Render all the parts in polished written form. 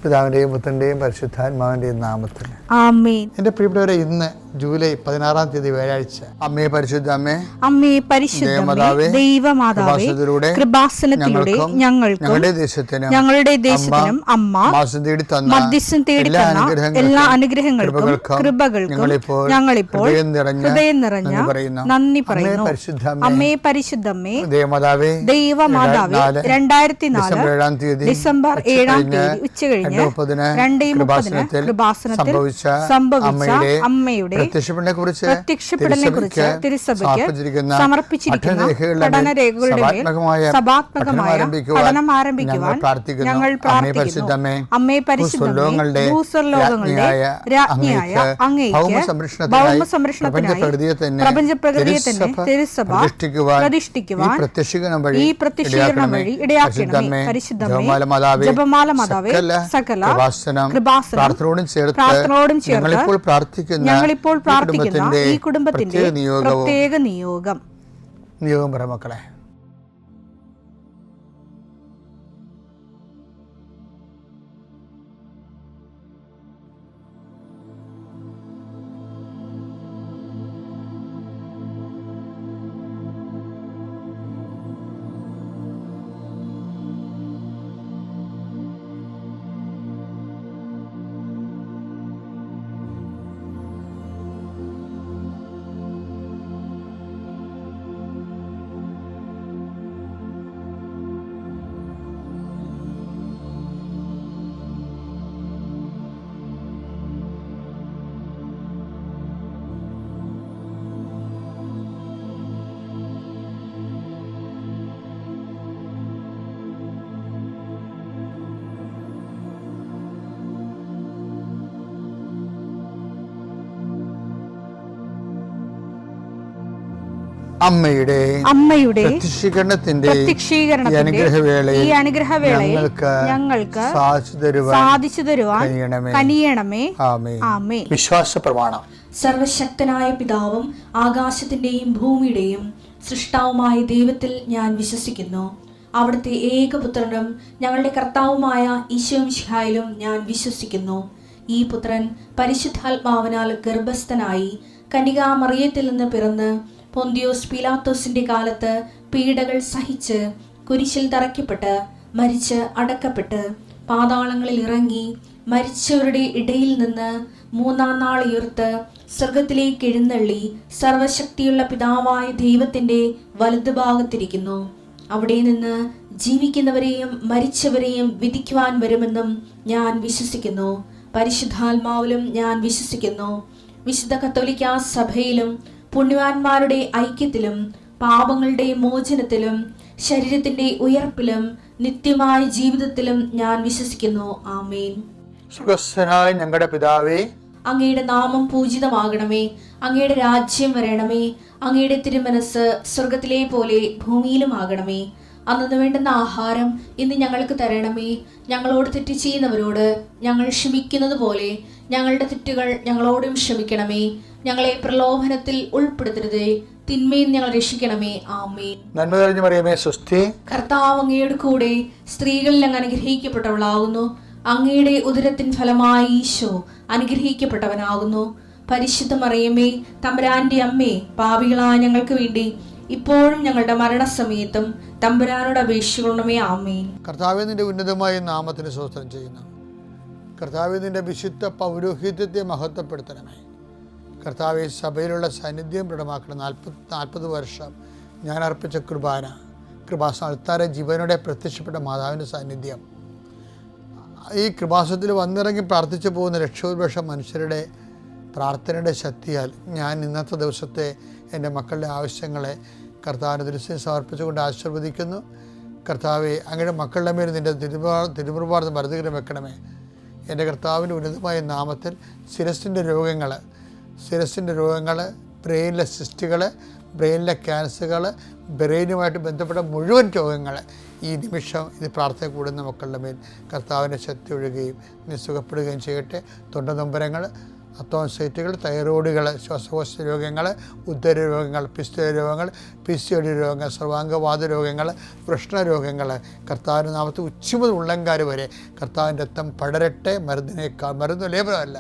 പിതാവിൻ്റെയും പുത്രൻ്റെയും പരിശുദ്ധാത്മാവിൻ്റെയും നാമത്തിൽ ആമേൻ. എൻ്റെ പ്രിയപ്പെട്ടവരെ, ഇന്ന് ജൂലൈ 16 തീയതി വ്യാഴാഴ്ച. അമ്മേ പരിശുദ്ധ അമ്മേ, അമ്മേ പരിശുദ്ധമേ, ദൈവമാതാവേ, കൃപാസനത്തിലൂടെ ഞങ്ങൾക്കും ഞങ്ങളുടെ ദേശത്തിനും അമ്മ മധ്യസ്ഥം തേടി തന്ന എല്ലാ അനുഗ്രഹങ്ങൾക്കും കൃപകൾക്കും ഞങ്ങളിപ്പോൾ ഹൃദയം നിറഞ്ഞ നന്ദി പറയുന്നു. അമ്മേ പരിശുദ്ധമേ, ദൈവമാതാവേ, 2004 ഡിസംബർ 7 തീയതി ഉച്ചകഴിഞ്ഞ് 2:30 കൃപാസനത്തിൽ സംഭവിച്ച അമ്മയുടെ പ്രത്യക്ഷപ്പെടലിനെക്കുറിച്ച് തിരുസഭയ്ക്ക് സമർപ്പിച്ചിരിക്കുന്ന പഠനരേഖകളുടെ മേൽ സഭാത്മകമായ പഠനം ആരംഭിക്കുവാൻ ഞങ്ങൾ പ്രാർത്ഥിക്കുന്നു. അമ്മേ പരിശുദ്ധമേ, ഭൂസ്വർലോകങ്ങളുടെ രാജ്ഞിയായ അങ്ങേയ്ക്ക് ഭൗമസംരക്ഷണത്തിനായി പ്രപഞ്ചപ്രകൃതിയെ തന്നെ തിരുസഭ പ്രതിഷ്ഠിക്കുവാൻ ഈ പ്രത്യക്ഷീകരണം വഴി ഇടയാക്കണമേ. പരിശുദ്ധമേ, ജപമാല മാതാവേ, സകല കൃപാസനം പ്രാർത്ഥനയോടും ചേർത്ത് ഞങ്ങളിപ്പോൾ പ്രാർത്ഥിക്കുന്ന ഈ കുടുംബത്തിന്റെ പ്രത്യേക നിയോഗം പറ മക്കളെ. അമ്മയുടെ പ്രത്യക്ഷീകരണത്തിന്റെ ഈ അനുഗ്രഹവേളയിൽ ഞങ്ങൾക്ക് സാധിച്ചു തരുവാൻ കനിയണമേ. ആമേൻ. വിശ്വാസ പ്രമാണം. സർവശക്തനായ പിതാവും ആകാശത്തിന്റെയും ഭൂമിയുടെയും സൃഷ്ടാവുമായ ദൈവത്തിൽ ഞാൻ വിശ്വസിക്കുന്നു. അവിടുത്തെ ഏകപുത്രനും ഞങ്ങളുടെ കർത്താവുമായ ഈശോമിശിഹായിലും ഞാൻ വിശ്വസിക്കുന്നു. ഈ പുത്രൻ പരിശുദ്ധാത്മാവിനാൽ ഗർഭസ്ഥനായി കന്യകാമറിയത്തിൽ നിന്ന് പിറന്ന് പൊന്തിയോസ് പീലാത്തോസിന്റെ കാലത്ത് പീഡകൾ സഹിച്ച് കുരിശിൽ തറയ്ക്കപ്പെട്ട് മരിച്ച് അടക്കപ്പെട്ട് പാതാളങ്ങളിൽ ഇറങ്ങി മരിച്ചവരുടെ ഇടയിൽ നിന്ന് 3-ാം നാൾ ഉയർത്ത് സ്വർഗത്തിലേക്ക് എഴുന്നള്ളി സർവശക്തിയുള്ള പിതാവായ ദൈവത്തിന്റെ വലതുഭാഗത്തിരിക്കുന്നു. അവിടെ നിന്ന് ജീവിക്കുന്നവരെയും മരിച്ചവരെയും വിധിക്കുവാൻ വരുമെന്നും ഞാൻ വിശ്വസിക്കുന്നു. പരിശുദ്ധാത്മാവിലും ഞാൻ വിശ്വസിക്കുന്നു. വിശുദ്ധ കത്തോലിക്കാ സഭയിലും പുണ്യവാന്മാരുടെ ഐക്യത്തിലും പാപങ്ങളുടെ മോചനത്തിലും ശരീരത്തിന്റെ ഉയർപ്പിലും നിത്യമായ ജീവിതത്തിലും ഞാൻ വിശ്വസിക്കുന്നു. ആമേൻ. സ്വർഗ്ഗസ്ഥനായ ഞങ്ങളുടെ പിതാവേ, അങ്ങയുടെ നാമം പൂജിതമാകണമേ. അങ്ങയുടെ രാജ്യം വരണമേ. അങ്ങയുടെ തിരുമനസ് സ്വർഗത്തിലെ പോലെ ഭൂമിയിലും ആകണമേ. അന്നു വേണ്ടുന്ന ആഹാരം ഇന്ന് ഞങ്ങൾക്ക് തരണമേ. ഞങ്ങളോട് തെറ്റ് ചെയ്യുന്നവരോട് ഞങ്ങൾ ക്ഷമിക്കുന്നത് പോലെ ഞങ്ങളുടെ തെറ്റുകൾ ഞങ്ങളോടും ക്ഷമിക്കണമേ. ഞങ്ങളെ പ്രലോഭനത്തിൽ ഉൾപ്പെടുത്തരുതേ, തിന്മയിൽ ഞങ്ങൾ രക്ഷിക്കണമേ. ആമേൻ. നന്മ നിറഞ്ഞ മറിയമേ, സ്വസ്തി. കർത്താവ് അങ്ങയുടെ കൂടെ സ്ത്രീകളിൽ അങ്ങ് അനുഗ്രഹിക്കപ്പെട്ടവളാകുന്നു. അങ്ങയുടെ ഉദരത്തിൻ ഫലമായി ഈശോ അനുഗ്രഹിക്കപ്പെട്ടവനാകുന്നു. പരിശുദ്ധ മറിയമേ, തമ്പുരാന്റെ അമ്മേ, പാപികളായ ഞങ്ങൾക്ക് വേണ്ടി ഇപ്പോഴും ഞങ്ങളുടെ മരണസമയത്തും തമ്പുരാനോട് അപേക്ഷിക്കണമേ. ആമേൻ. കർത്താവേ, നിന്റെ ഉന്നതമായ നാമത്തിന് സ്തോത്രം ചെയ്യുന്നു. കർത്താവേ, നിന്റെ വിശുദ്ധ പൗരോഹിത്യത്തെ മഹത്വപ്പെടുത്തണമേ. കർത്താവെ, സഭയിലുള്ള സാന്നിധ്യം ദൃഢമാക്കണം. 40 വർഷം ഞാൻ അർപ്പിച്ച കൃപാസന ജീവനോടെ പ്രത്യക്ഷപ്പെട്ട മാതാവിൻ്റെ സാന്നിധ്യം ഈ കൃപാസനത്തിൽ വന്നിറങ്ങി പ്രാർത്ഥിച്ചു പോകുന്ന ലക്ഷോപലക്ഷം മനുഷ്യരുടെ പ്രാർത്ഥനയുടെ ശക്തിയാൽ ഞാൻ ഇന്നത്തെ ദിവസത്തെ എൻ്റെ മക്കളുടെ ആവശ്യങ്ങളെ കർത്താവിൻ്റെ ദൃശ്യം സമർപ്പിച്ചുകൊണ്ട് ആശീർവദിക്കുന്നു. കർത്താവെ, അങ്ങയുടെ മക്കളുടെ മേൽ നിൻ്റെ തിരുമുറുപാടും വരതുകരം വെക്കണമേ. എൻ്റെ കർത്താവിൻ്റെ ഉന്നതമായ നാമത്തിൽ ശിരസിൻ്റെ രോഗങ്ങൾ, ബ്രെയിനിലെ സിസ്റ്റുകൾ, ബ്രെയിനിലെ ക്യാൻസറുകൾ, ബ്രെയിനുമായിട്ട് ബന്ധപ്പെട്ട മുഴുവൻ രോഗങ്ങൾ ഈ നിമിഷം ഇത് പ്രാർത്ഥന കൂടുന്ന മക്കളുടെ മേൽ കർത്താവിൻ്റെ ശക്തി ഒഴുകുകയും നീ സുഖപ്പെടുകയും ചെയ്യട്ടെ. തൊണ്ടനൊമ്പരങ്ങൾ, അത്തോൺസൈറ്റുകൾ, തൈറോയിഡുകൾ, ശ്വാസകോശ രോഗങ്ങൾ, ഉദര രോഗങ്ങൾ, പിസ്തുല രോഗങ്ങൾ, PCOD രോഗങ്ങൾ, സർവാംഗവാത രോഗങ്ങൾ, വൃഷ്ണരോഗങ്ങൾ, കർത്താവിൻ്റെ നാമത്തിൽ ഉച്ചമുതൽ ഉള്ളംകാര് വരെ കർത്താവിൻ്റെ രക്തം പടരട്ടെ. മരുന്ന് ലേപനമല്ല,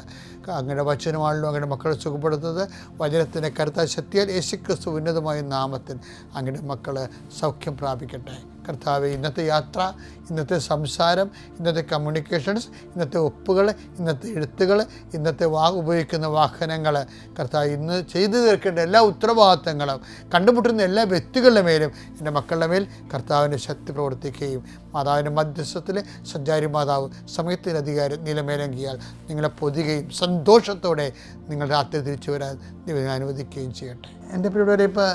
അങ്ങനെ വചനമാണല്ലോ അങ്ങനെ മക്കളെ സുഖപ്പെടുത്തുന്നത്. വചനത്തിൻ്റെ കരുത്ത ശക്തിയാൽ യേശുക്രിസ്തു ഉന്നതമായ നാമത്തിൽ അങ്ങനെ മക്കൾ സൗഖ്യം പ്രാപിക്കട്ടെ. കർത്താവെ, ഇന്നത്തെ യാത്ര, ഇന്നത്തെ സംസാരം, ഇന്നത്തെ കമ്മ്യൂണിക്കേഷൻസ്, ഇന്നത്തെ ഒപ്പുകൾ, ഇന്നത്തെ എഴുത്തുകൾ, ഇന്നത്തെ ഉപയോഗിക്കുന്ന വാഹനങ്ങൾ, കർത്താവ് ഇന്ന് ചെയ്തു തീർക്കേണ്ട എല്ലാ ഉത്തരവാദിത്തങ്ങളും കണ്ടുമുട്ടുന്ന എല്ലാ വ്യക്തികളുടെ മേലും എൻ്റെ മക്കളുടെ മേൽ കർത്താവിൻ്റെ ശക്തി പ്രവർത്തിക്കുകയും മാതാവിൻ്റെ മധ്യസ്ഥത്തിൽ സഞ്ചാരി മാതാവ് സമയത്തിൻ്റെ അധികാരം നിലമേലങ്കിയാൽ നിങ്ങളെ പൊതുകയും സന്തോഷത്തോടെ നിങ്ങൾ രാത്രി തിരിച്ചു വരാൻ ദൈവം അനുവദിക്കുകയും ചെയ്യട്ടെ. എൻ്റെ പ്രിയപ്പെട്ടവരെ, ഇപ്പോൾ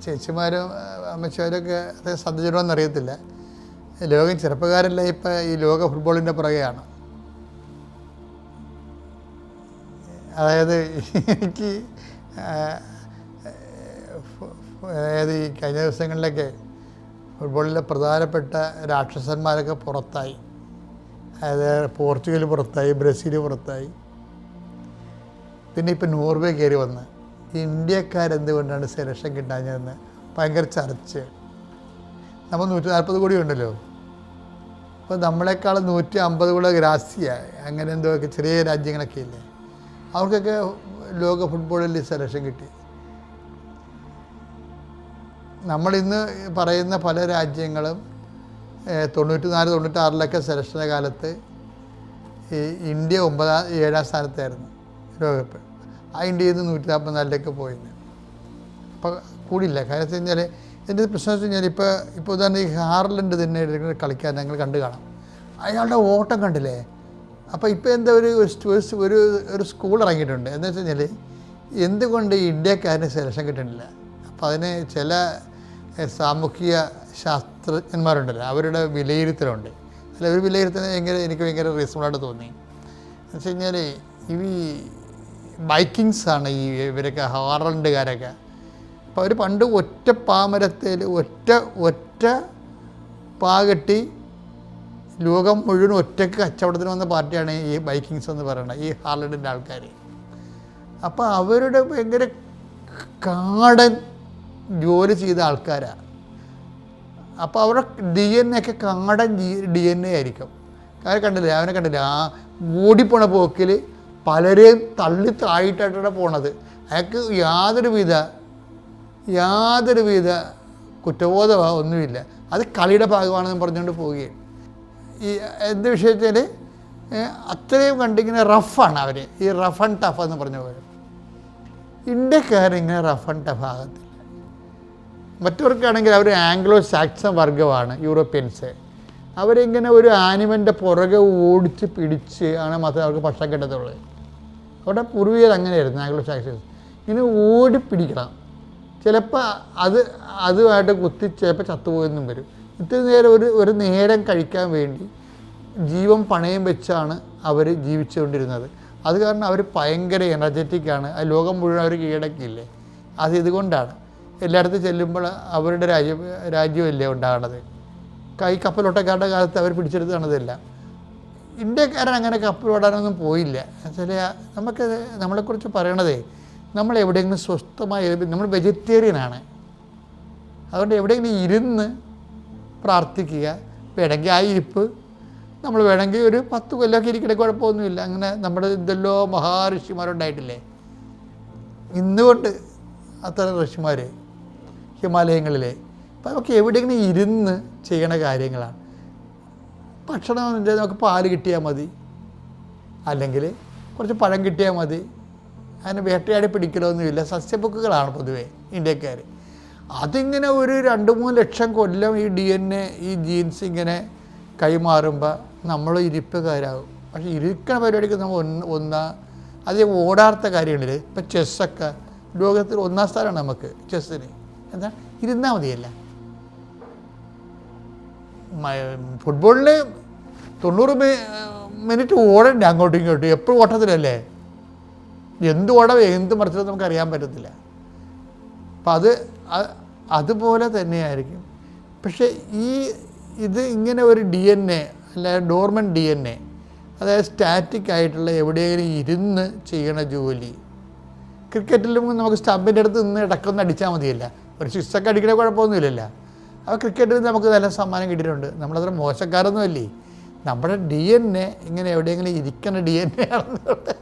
ചേച്ചിമാരും അമ്മച്ചിമാരൊക്കെ അത് ശ്രദ്ധിച്ചിട്ടുണ്ടോയെന്ന് അറിയത്തില്ല. ലോകം ചെറുപ്പക്കാരെല്ലാം ഇപ്പം ഈ ലോക ഫുട്ബോളിൻ്റെ പുറകെയാണ്. അതായത് എനിക്ക് അതായത് ഈ കഴിഞ്ഞ ദിവസങ്ങളിലൊക്കെ ഫുട്ബോളിലെ പ്രധാനപ്പെട്ട രാക്ഷസന്മാരൊക്കെ പുറത്തായി. അതായത് പോർച്ചുഗൽ പുറത്തായി, ബ്രസീൽ പുറത്തായി, പിന്നെ ഇപ്പം നോർവേ കയറി വന്ന് ഇന്ത്യക്കാരെന്തുകൊണ്ടാണ് സെലക്ഷൻ കിട്ടാഞ്ഞതെന്ന് ഭയങ്കര ചർച്ച. നമ്മൾ 140 കോടി ഉണ്ടല്ലോ, അപ്പോൾ നമ്മളെക്കാളും 150 കോടി ഗ്രാസ്യ അങ്ങനെ എന്തൊക്കെ ചെറിയ രാജ്യങ്ങളൊക്കെ ഇല്ലേ, അവർക്കൊക്കെ ലോക ഫുട്ബോളിൽ സെലക്ഷൻ കിട്ടി. നമ്മളിന്ന് പറയുന്ന പല രാജ്യങ്ങളും 94-96 സെലക്ഷൻ്റെ കാലത്ത് ഈ ഇന്ത്യ 7-ാം സ്ഥാനത്തായിരുന്നു ലോകകപ്പ്. ആ ഇന്ത്യയിൽ നിന്ന് 144 പോയിന്ന്. അപ്പോൾ കൂടിയില്ല. കാര്യം വെച്ച് കഴിഞ്ഞാൽ എൻ്റെ പ്രശ്നം വെച്ച് കഴിഞ്ഞാൽ ഇപ്പോൾ ഉദാഹരണം ഈ ഹാർലൻഡ് തന്നെ കളിക്കാൻ ഞങ്ങൾ കണ്ടു കാണാം. അയാളുടെ ഓട്ടം കണ്ടില്ലേ. അപ്പോൾ ഇപ്പോൾ എന്താ ഒരു സ്കൂൾ ഇറങ്ങിയിട്ടുണ്ട്. എന്ന് വെച്ച് കഴിഞ്ഞാൽ എന്തുകൊണ്ട് ഇന്ത്യക്കാരന് സെലക്ഷൻ കിട്ടുന്നില്ല. അപ്പോൾ അതിന് ചില സാമൂഹിക ശാസ്ത്രജ്ഞന്മാരുണ്ടല്ലോ, അവരുടെ വിലയിരുത്തലുണ്ട്. അല്ല, ഒരു വിലയിരുത്തൽ എനിക്ക് ഭയങ്കര റീസണബിളായിട്ട് തോന്നി. എന്ന് വെച്ച് കഴിഞ്ഞാൽ ഈ ബൈക്കിങ്സാണ് ഇവരൊക്കെ, ഹാർലൻഡുകാരൊക്കെ. അപ്പോൾ അവർ പണ്ട് ഒറ്റ പാമരത്തിൽ ഒറ്റ പാകെട്ടി ലോകം മുഴുവൻ ഒറ്റയ്ക്ക് കച്ചവടത്തിന് വന്ന പാർട്ടിയാണ് ഈ ബൈക്കിങ്സ് എന്ന് പറയുന്നത്, ഈ ഹാർലൻഡിൻ്റെ ആൾക്കാർ. അപ്പോൾ അവരുടെ ഭയങ്കര കാടൻ ജോലി ചെയ്ത ആൾക്കാരാണ്. അപ്പോൾ അവരുടെ DNA ഒക്കെ കാടൻ DNA ആയിരിക്കും. കാര്യം കണ്ടില്ലേ, അവനെ കണ്ടില്ലേ, ആ ഓടിപ്പോണ പോക്കിൽ പലരെയും തള്ളി താഴെയിട്ടാണ് പോണത്. അയാൾക്ക് യാതൊരുവിധ കുറ്റബോധമോ ഒന്നുമില്ല. അത് കളിയുടെ ഭാഗമാണെന്ന് പറഞ്ഞുകൊണ്ട് പോവുകയും ഈ എന്ത് വിഷയത്തിൽ അത്രയും കണ്ടിങ്ങനെ റഫാണ് അവർ, ഈ റഫ് ആൻഡ് ടഫ് എന്ന് പറഞ്ഞ പോലെ. ഇന്ത്യക്കാരിങ്ങനെ റഫ് ആൻഡ് ടഫ് ആകത്തില്ല. മറ്റവർക്കാണെങ്കിൽ അവർ ആംഗ്ലോ സാക്സൺ വർഗമാണ്, യൂറോപ്യൻസ്. അവരിങ്ങനെ ഒരു ആനിമലിൻ്റെ പുറകെ ഓടിച്ച് പിടിച്ച് ആണ് മാത്രമേ അവർക്ക് ഭക്ഷണം കിട്ടത്തുള്ളൂ. അവിടെ പൂർവികർ അങ്ങനെയായിരുന്നു, ആംഗ്ലോ സാക്സൺസ്. ഇങ്ങനെ ഓടിപ്പിടിക്കണം. ചിലപ്പോൾ അതുമായിട്ട് കുത്തി ചിലപ്പോൾ ചത്തുപോയെന്നും വരും. ഇത്ര നേരം ഒരു നേരം കഴിക്കാൻ വേണ്ടി ജീവൻ പണയം വെച്ചാണ് അവർ ജീവിച്ചുകൊണ്ടിരുന്നത്. അത് കാരണം അവർ ഭയങ്കര എനർജറ്റിക്കാണ്. ആ ലോകം മുഴുവൻ അവർ കീഴടക്കിയില്ലേ. അത് ഇതുകൊണ്ടാണ് എല്ലായിടത്തും ചെല്ലുമ്പോൾ അവരുടെ രാജ്യമല്ലേ ഉണ്ടാകണത്. കപ്പലോട്ടക്കാരുടെ കാലത്ത് അവർ പിടിച്ചെടുത്താണിതെല്ലാം. ഇന്ത്യക്കാരൻ അങ്ങനെ കപ്പലോടാനൊന്നും പോയില്ല. എന്നുവെച്ചാൽ നമ്മളെക്കുറിച്ച് പറയണതേ, നമ്മൾ എവിടെയെങ്കിലും സ്വസ്ഥമായി, നമ്മൾ വെജിറ്റേറിയനാണ്. അതുകൊണ്ട് എവിടെയെങ്കിലും ഇരുന്ന് പ്രാർത്ഥിക്കുക. വേണമെങ്കിൽ ആ ഇരിപ്പ് നമ്മൾ വേണമെങ്കിൽ ഒരു 10 കൊല്ലമൊക്കെ ഇരിക്കണേ കുഴപ്പമൊന്നുമില്ല. അങ്ങനെ നമ്മുടെ ഇതെല്ലോ മഹാഋഷിമാരുണ്ടായിട്ടില്ലേ. ഇന്നുകൊണ്ട് അത്തരം ഋഷിമാർ ഹിമാലയങ്ങളിലെ. അപ്പം നമുക്ക് എവിടെയെങ്കിലും ഇരുന്ന് ചെയ്യണ കാര്യങ്ങളാണ്. ഭക്ഷണം നമുക്ക് പാല് കിട്ടിയാൽ മതി, അല്ലെങ്കിൽ കുറച്ച് പഴം കിട്ടിയാൽ മതി. അതിന് വേട്ടയാടി പിടിക്കലൊന്നുമില്ല. സസ്യബുക്കുകളാണ് പൊതുവേ ഇന്ത്യക്കാർ. അതിങ്ങനെ ഒരു 2-3 ലക്ഷം കൊല്ലം ഈ DNA, ഈ ജീൻസ് ഇങ്ങനെ കൈമാറുമ്പോൾ നമ്മൾ ഇരിപ്പുകാരാകും. പക്ഷേ ഇരിക്കണ പരിപാടിക്ക് നമ്മൾ അധികം ഓടാത്ത കാര്യങ്ങളിൽ ഇപ്പം ചെസ്സൊക്കെ ലോകത്തിൽ 1-ാം സ്ഥാനമാണ് നമുക്ക് ചെസ്സിന്. എന്താ, ഇരുന്നാൽ മതിയല്ല. ഫുട്ബോളിൽ 90 മിനിറ്റ് ഓടണ്ടേ അങ്ങോട്ടും ഇങ്ങോട്ടും, എപ്പോഴും ഓട്ടത്തിലല്ലേ. എന്ത് ഓടം എന്ത് മറിച്ചത് നമുക്ക് അറിയാൻ പറ്റത്തില്ല. അപ്പം അതുപോലെ തന്നെയായിരിക്കും. പക്ഷേ ഇത് ഇങ്ങനെ ഒരു DNA, അല്ല ഡോർമൻ DNA, അതായത് സ്റ്റാറ്റിക് ആയിട്ടുള്ള എവിടെയെങ്കിലും ഇരുന്ന് ചെയ്യണ ജോലി. ക്രിക്കറ്റിലും നമുക്ക് സ്റ്റമ്പിൻ്റെ അടുത്ത് നിന്ന് ഇടക്കൊന്ന് അടിച്ചാൽ മതിയല്ല, ഒരു സിക്സൊക്കെ അടിക്കണ കുഴപ്പമൊന്നുമില്ലല്ലോ. അപ്പോൾ ക്രിക്കറ്റിൽ നമുക്ക് നല്ല സമ്മാനം കിട്ടിയിട്ടുണ്ട്. നമ്മളത്ര മോശക്കാരൊന്നും അല്ലേ, നമ്മുടെ DNA ഇങ്ങനെ എവിടെയെങ്കിലും ഇരിക്കണ DNA ആണെന്നുള്ളത്.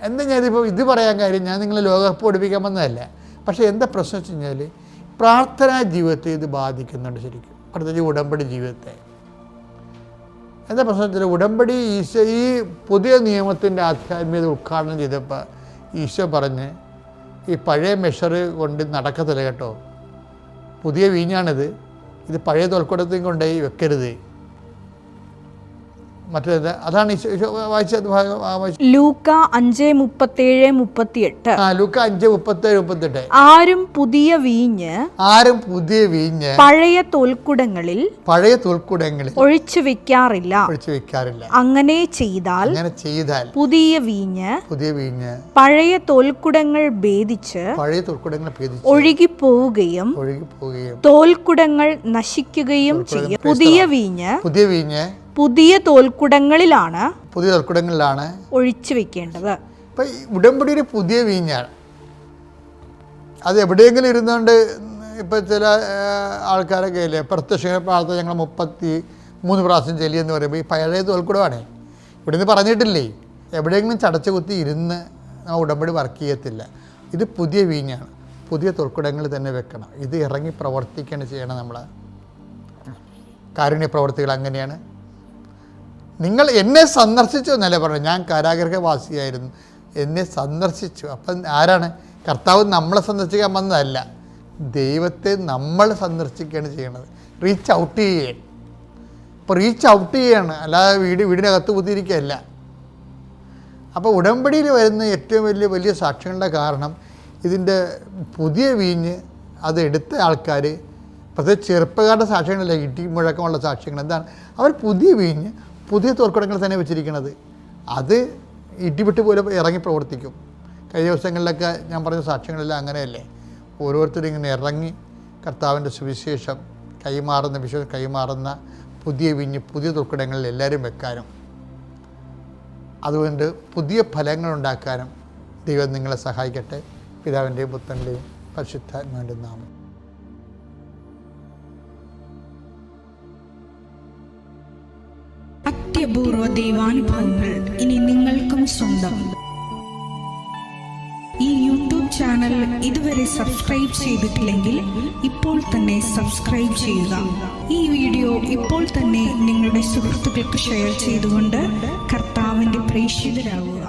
എന്താ ഞാനിപ്പോൾ ഇത് പറയാൻ കാര്യം, ഞാൻ നിങ്ങളെ ലോകകപ്പ് പഠിപ്പിക്കാൻ വന്നതല്ല. പക്ഷേ എന്താ പ്രശ്നം വെച്ച് കഴിഞ്ഞാൽ പ്രാർത്ഥനാ ജീവിതത്തെ ഇത് ബാധിക്കുന്നുണ്ട് ശരിക്കും, പ്രത്യേകിച്ച് ഉടമ്പടി ജീവിതത്തെ. എന്താ പ്രശ്നം വെച്ചാൽ ഉടമ്പടി ഈ പുതിയ നിയമത്തിൻ്റെ ആധ്യാത്മികത ഉദ്ഘാടനം ചെയ്തപ്പോൾ ഈശോ പറഞ്ഞ് ഈ പഴയ മെഷർ കൊണ്ട് നടക്കത്തില്ല കേട്ടോ, പുതിയ വീഞ്ഞാണിത്, ഇത് പഴയ തോൽക്കുടത്തിൽ കൊണ്ടുപോയി വെക്കരുത്. മറ്റേത് അതാണ് വായിച്ചത്. ലൂക്ക 5:37-38. ലൂക്ക 5:37-38. ആരും പുതിയ വീഞ്ഞ് പഴയ തോൽക്കുടങ്ങളിൽ ഒഴിച്ചു വെക്കാറില്ല. അങ്ങനെ ചെയ്താൽ പുതിയ വീഞ്ഞ് പഴയ തോൽക്കുടങ്ങൾ ഭേദിച്ച് ഒഴുകിപ്പോവുകയും തോൽക്കുടങ്ങൾ നശിക്കുകയും ചെയ്യും. പുതിയ വീഞ്ഞ് പുതിയ തോൽക്കുടങ്ങളിലാണ് ഒഴിച്ചു വെക്കേണ്ടത്. ഇപ്പം ഉടമ്പടി ഒരു പുതിയ വീഞ്ഞാണ്. അത് എവിടെയെങ്കിലും ഇരുന്നുകൊണ്ട് ഇപ്പം ചില ആൾക്കാരൊക്കെ ഇല്ലേ പ്രത്യക്ഷ പ്രാർത്ഥന ഞങ്ങൾ 33 പ്രാവശ്യം ചെല്ലിയെന്ന് പറയുമ്പോൾ ഈ പഴയ തോൽക്കുടമാണ്. ഇവിടെ നിന്ന് പറഞ്ഞിട്ടില്ലേ, എവിടെയെങ്കിലും ചടച്ചു കുത്തി ഇരുന്ന് ഉടമ്പടി വർക്ക് ചെയ്യത്തില്ല. ഇത് പുതിയ വീഞ്ഞാണ്, പുതിയ തോൽക്കുടങ്ങളിൽ തന്നെ വെക്കണം. ഇത് ഇറങ്ങി പ്രവർത്തിക്കുകയാണ് ചെയ്യണം. നമ്മൾ കാരുണ്യ പ്രവർത്തികൾ അങ്ങനെയാണ്. നിങ്ങൾ എന്നെ സന്ദർശിച്ചു എന്നല്ലേ പറഞ്ഞു, ഞാൻ കാരാഗ്രഹവാസിയായിരുന്നു, എന്നെ സന്ദർശിച്ചു. അപ്പം ആരാണ്? കർത്താവ് നമ്മളെ സന്ദർശിക്കാൻ വന്നതല്ല, ദൈവത്തെ നമ്മൾ സന്ദർശിക്കുകയാണ് ചെയ്യണത്. റീച്ച് ഔട്ട് ചെയ്യുകയാണ്. ഇപ്പോൾ റീച്ച് ഔട്ട് ചെയ്യുകയാണ്, അല്ലാതെ വീടിനകത്ത് കുത്തിയിരിക്കുകയല്ല. അപ്പോൾ ഉടമ്പടിയിൽ വരുന്ന ഏറ്റവും വലിയ സാക്ഷ്യങ്ങളുടെ കാരണം ഇതിൻ്റെ പുതിയ വീഞ്ഞ് അത് എടുത്ത ആൾക്കാർ, പ്രത്യേകിച്ച് ചെറുപ്പക്കാരുടെ സാക്ഷ്യങ്ങളല്ല, ഇടി മുഴക്കമുള്ള സാക്ഷ്യങ്ങൾ. എന്താണ്? അവർ പുതിയ വീഞ്ഞ് പുതിയ തോൽക്കുടങ്ങൾ തന്നെ വെച്ചിരിക്കുന്നത്. അത് ഇടിവിട്ട് പോലെ ഇറങ്ങി പ്രവർത്തിക്കും. കഴിഞ്ഞ ദിവസങ്ങളിലൊക്കെ ഞാൻ പറഞ്ഞ സാക്ഷ്യങ്ങളെല്ലാം അങ്ങനെയല്ലേ, ഓരോരുത്തരും ഇങ്ങനെ ഇറങ്ങി കർത്താവിൻ്റെ സുവിശേഷം കൈമാറുന്ന പുതിയ വീഞ്ഞ് പുതിയ തോൽക്കുടങ്ങളിൽ എല്ലാവരും വെക്കാനും അതുകൊണ്ട് പുതിയ ഫലങ്ങളുണ്ടാക്കാനും ദൈവം നിങ്ങളെ സഹായിക്കട്ടെ. പിതാവിൻ്റെയും പുത്രൻ്റെയും പരിശുദ്ധാത്മാവിൻ്റെ നാമം. അത്യപൂർവ ദൈവാനുഭവങ്ങൾ ഇനി നിങ്ങൾക്കും സ്വന്തം. ഈ യൂട്യൂബ് ചാനൽ ഇതുവരെ സബ്സ്ക്രൈബ് ചെയ്തിട്ടില്ലെങ്കിൽ ഇപ്പോൾ തന്നെ സബ്സ്ക്രൈബ് ചെയ്യുക. ഈ വീഡിയോ ഇപ്പോൾ തന്നെ നിങ്ങളുടെ സുഹൃത്തുക്കൾക്ക് ഷെയർ ചെയ്തുകൊണ്ട് കർത്താവിൻ്റെ പ്രേക്ഷിതരാകുക.